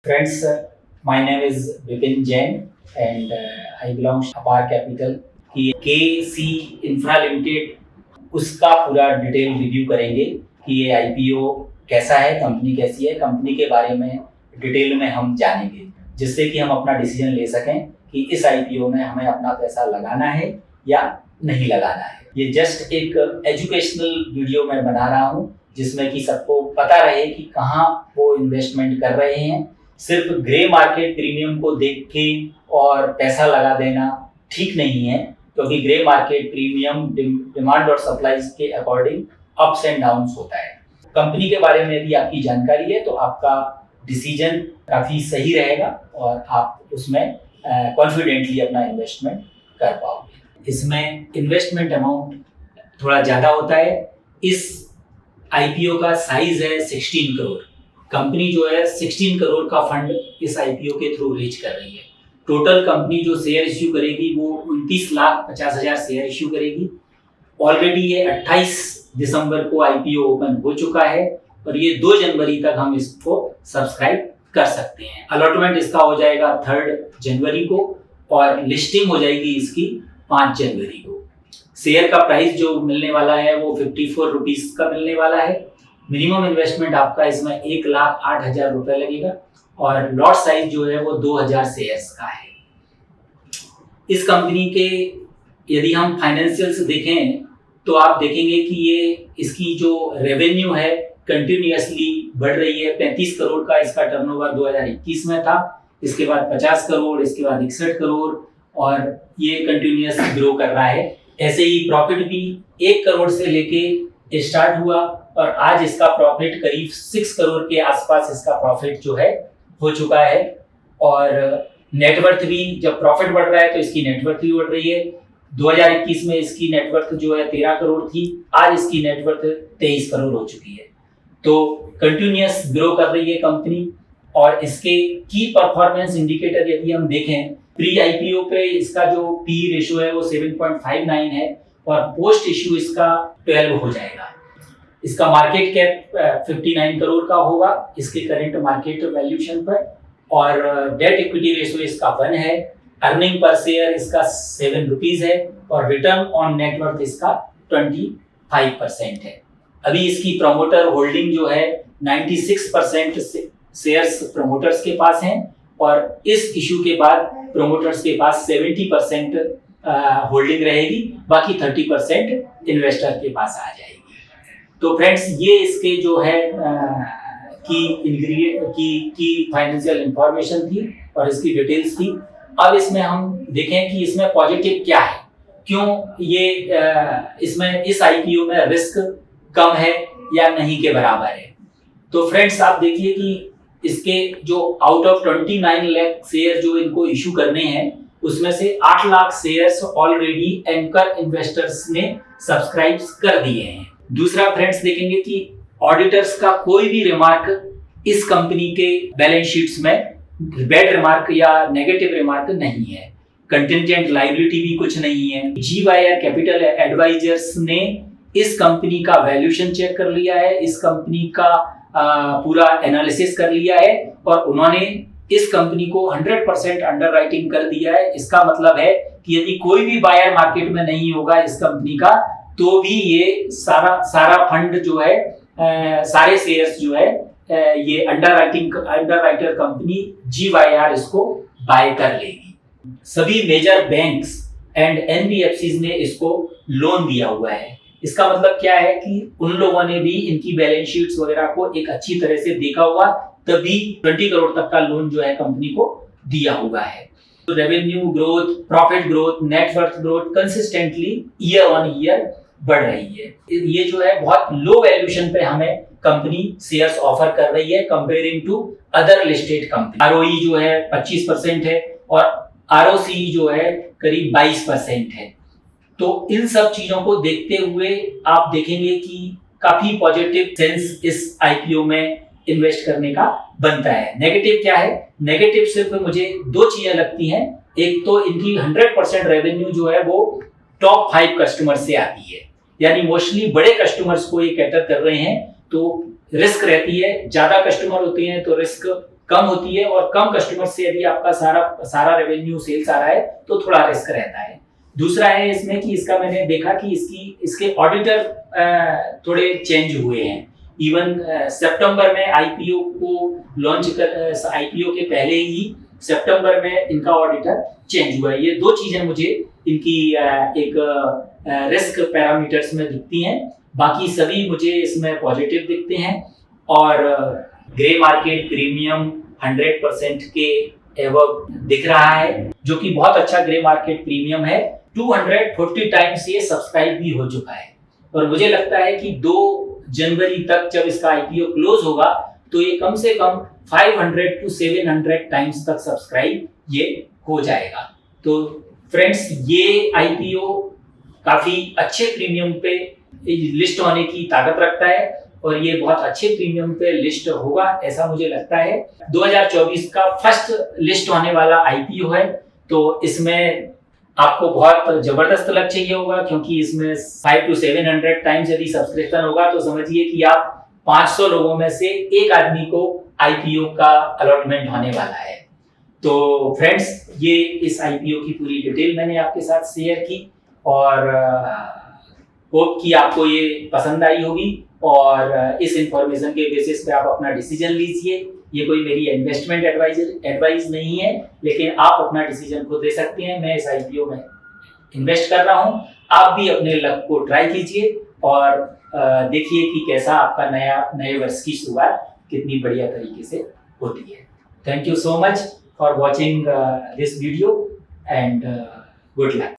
Friends, my name is Vipin Jain and I belong to Apar Capital. कि KC Infra Limited उसका पूरा detail review करेंगे कि ये IPO कैसा है, कंपनी कैसी है, कंपनी के बारे में डिटेल में हम जानेंगे, जिससे कि हम अपना डिसीजन ले सकें कि इस IPO में हमें अपना पैसा लगाना है या नहीं लगाना है। ये जस्ट एक एजुकेशनल वीडियो मैं बना रहा हूँ जिसमें कि सबको पता रहे कि कहाँ वो इन्वेस्टमेंट कर रहे हैं। सिर्फ ग्रे मार्केट प्रीमियम को देख के और पैसा लगा देना ठीक नहीं है, क्योंकि ग्रे मार्केट प्रीमियम डिमांड और सप्लाई के अकॉर्डिंग अप्स एंड डाउन्स होता है। कंपनी के बारे में यदि आपकी जानकारी है तो आपका डिसीजन काफ़ी सही रहेगा और आप उसमें कॉन्फिडेंटली अपना इन्वेस्टमेंट कर पाओगे। इसमें इन्वेस्टमेंट अमाउंट थोड़ा ज़्यादा होता है। इस IPO का साइज है 16 करोड़। कंपनी जो है 16 करोड़ का फंड इस IPO के थ्रू रीच कर रही है। टोटल कंपनी जो शेयर इश्यू करेगी वो 29,50,000 शेयर इश्यू करेगी। ऑलरेडी ये 28 दिसंबर को IPO ओपन हो चुका है और ये 2 जनवरी तक हम इसको सब्सक्राइब कर सकते हैं। अलॉटमेंट इसका हो जाएगा 3 जनवरी को और लिस्टिंग हो जाएगी इसकी 5 जनवरी को। शेयर का प्राइस जो मिलने वाला है वो 54 रुपीज़ का मिलने वाला है। मिनिमम इन्वेस्टमेंट आपका इसमें 1,08,000 रुपये लगेगा और लॉट साइज जो है वो 2,000 शेयर्स का है। इस कंपनी के यदि हम फाइनेंशियल्स देखें तो आप देखेंगे कि ये इसकी जो रेवेन्यू है कंटिन्यूअसली बढ़ रही है। 35 करोड़ का इसका टर्नओवर 2021 में था, इसके बाद 50 करोड़, इसके बाद 61 करोड़ और ये कंटिन्यूअस ग्रो कर रहा है। ऐसे ही प्रॉफिट भी 1 करोड़ से लेके स्टार्ट हुआ और आज इसका प्रॉफिट करीब 6 करोड़ के आसपास इसका प्रॉफिट जो है हो चुका है। और नेटवर्थ भी, जब प्रॉफिट बढ़ रहा है तो इसकी नेटवर्थ भी बढ़ रही है। 2021 में इसकी नेटवर्थ जो है 13 करोड़ थी, आज इसकी नेटवर्थ 23 करोड़ हो चुकी है। तो कंटिन्यूअस ग्रो कर रही है कंपनी। और इसके की परफॉर्मेंस इंडिकेटर यदि हम देखें, प्री IPO पे इसका जो PE रेशियो है वो 7.59 है और पोस्ट इश्यू इसका 12 हो जाएगा। इसका मार्केट कैप 59 करोड़ का होगा इसके करंट मार्केट वैल्यूएशन पर और डेट इक्विटी रेशियो इसका 1 है। अर्निंग पर शेयर इसका 7 रुपीज़ है और रिटर्न ऑन नेटवर्थ इसका 25% है। अभी इसकी प्रमोटर होल्डिंग जो है 96% शेयर्स प्रमोटर्स के पास हैं और इस इशू के बाद प्रमोटर्स के पास 70% होल्डिंग रहेगी, बाकी 30% इन्वेस्टर के पास आ जाएगी। तो फ्रेंड्स, ये इसके जो है की फाइनेंशियल इंफॉर्मेशन थी और इसकी डिटेल्स थी। अब इसमें हम देखें कि इसमें पॉजिटिव क्या है, क्यों ये इसमें इस IPO में रिस्क कम है या नहीं के बराबर है। तो फ्रेंड्स, आप देखिए कि इसके जो आउट ऑफ 29 लाख शेयर जो इनको इशू करने हैं उसमें से 8 lakh shares already anchor investors ने सब्सक्राइब कर दिए हैं। दूसरा फ्रेंड्स, देखेंगे कि ऑडिटर्स का कोई भी रिमार्क इस कंपनी के बैलेंस शीट्स में बैड रिमार्क या नेगेटिव रिमार्क नहीं है। कंटिंजेंट लायबिलिटी भी कुछ नहीं है। GYR कैपिटल एडवाइजर्स ने इस कंपनी का वैल्यूएशन चेक कर लिया है, इस कंपनी का पूरा एनालिसिस कर लिया है और उन्होंने इस कंपनी को 100% अंडरराइटिंग कर दिया है। इसका मतलब है कि यदि कोई भी बायर मार्केट में नहीं होगा इस कंपनी का तो भी ये सारा फंड जो है, सारे शेयर्स जो है, ये अंडरराइटर कंपनी GYR इसको बाय कर लेगी। सभी मेजर बैंक्स एंड NBFCs ने इसको लोन दिया हुआ है। इसका मतलब क्या है कि उन लोगों ने भी इनकी बैलेंस शीट्स वगैरह को एक अच्छी तरह से देखा हुआ, तभी 20 करोड़ तक का लोन जो है कंपनी को दिया हुआ है। तो revenue growth, profit growth, net worth growth consistently year on year बढ़ रही है। ये जो है बहुत लो वैल्यूएशन पे हमें कंपनी शेयर्स ऑफर कर रही है comparing to other listed company. ROE जो है 25% है और ROCE जो है करीब 22% है। तो इन सब चीजों को देखते हुए आप देखेंगे कि काफी पॉजिटिव सेंस इस IPO में इन्वेस्ट करने का बनता है। नेगेटिव क्या है? नेगेटिव सिर्फ मुझे 2 चीजें लगती हैं। एक तो इनकी 100% रेवेन्यू जो है वो टॉप 5 कस्टमर से आती है, यानी मोस्टली बड़े कस्टमर्स को ये कैटर कर रहे हैं, तो रिस्क रहती है। ज्यादा कस्टमर होते हैं तो रिस्क कम होती है और कम कस्टमर से यदि आपका सारा रेवेन्यू सेल्स आ रहा है तो थोड़ा रिस्क रहता है। दूसरा है इसमें कि इसका मैंने देखा कि इसके ऑडिटर थोड़े चेंज हुए हैं। इवन सितंबर में आईपीओ के पहले ही सितंबर में इनका ऑडिटर चेंज हुआ है। ये दो चीजें मुझे इनकी एक रिस्क पैरामीटर्स में दिखती हैं, बाकी सभी मुझे इसमें पॉजिटिव दिखते हैं। और ग्रे मार्केट प्रीमियम 100% के एवब दिख रहा है, जो कि बहुत अच्छा ग्रे मार्केट प्रीमियम है। 240 टाइम्स ये सब्सक्राइब भी हो चुका है और मुझे लगता है कि 2 जनवरी तक जब इसका आईपीओ क्लोज होगा तो ये कम से कम 500 to 700 टाइम्स तक सब्सक्राइब ये हो जाएगा। तो फ्रेंड्स, ये आईपीओ काफी अच्छे प्रीमियम पे लिस्ट होने की ताकत रखता है और ये बहुत अच्छे प्रीमियम पे लिस्ट होगा ऐसा मुझे लगता है। 2024 का फर्स्ट लिस्ट होने वाला आईपीओ है, तो इसमें आपको बहुत जबरदस्त लक चाहिए होगा, क्योंकि इसमें 500 to 700 टाइम्स यदि सब्सक्रिप्शन होगा तो समझिए कि आप 500 लोगों में से एक आदमी को आईपीओ का अलॉटमेंट होने वाला है। तो फ्रेंड्स, ये इस आईपीओ की पूरी डिटेल मैंने आपके साथ शेयर की और होप कि आपको ये पसंद आई होगी और इस इंफॉर्मेशन के बेसिस पे आप अपना डिसीजन लीजिए। ये कोई मेरी इन्वेस्टमेंट एडवाइस नहीं है, लेकिन आप अपना डिसीजन खुद दे सकते हैं। मैं इस आईपीओ में इन्वेस्ट कर रहा हूँ, आप भी अपने लक को ट्राई कीजिए और देखिए कि कैसा आपका नए वर्ष की शुरुआत कितनी बढ़िया तरीके से होती है। Thank you so much for watching this video and good luck.